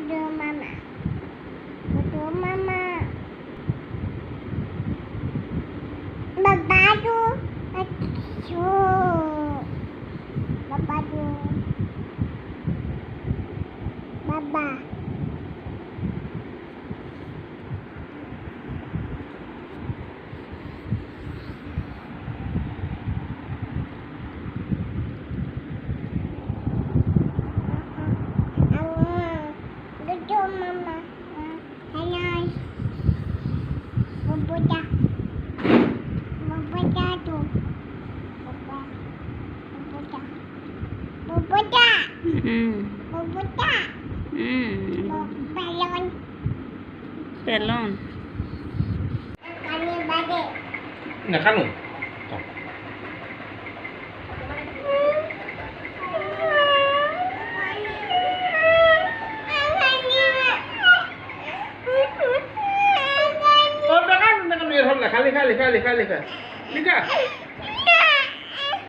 Betul mama. Betul mama. Bapak tuh. Aduh. Bapak tuh. Baba. Betul mama. Halo. Bubuk. Bubuk tuh. Bubuk. Bubuk. Bubuk. Balon. Pelon. Kami balik. Nggak kan lu? Tuh. Oh, udah kan biar kali. Liga.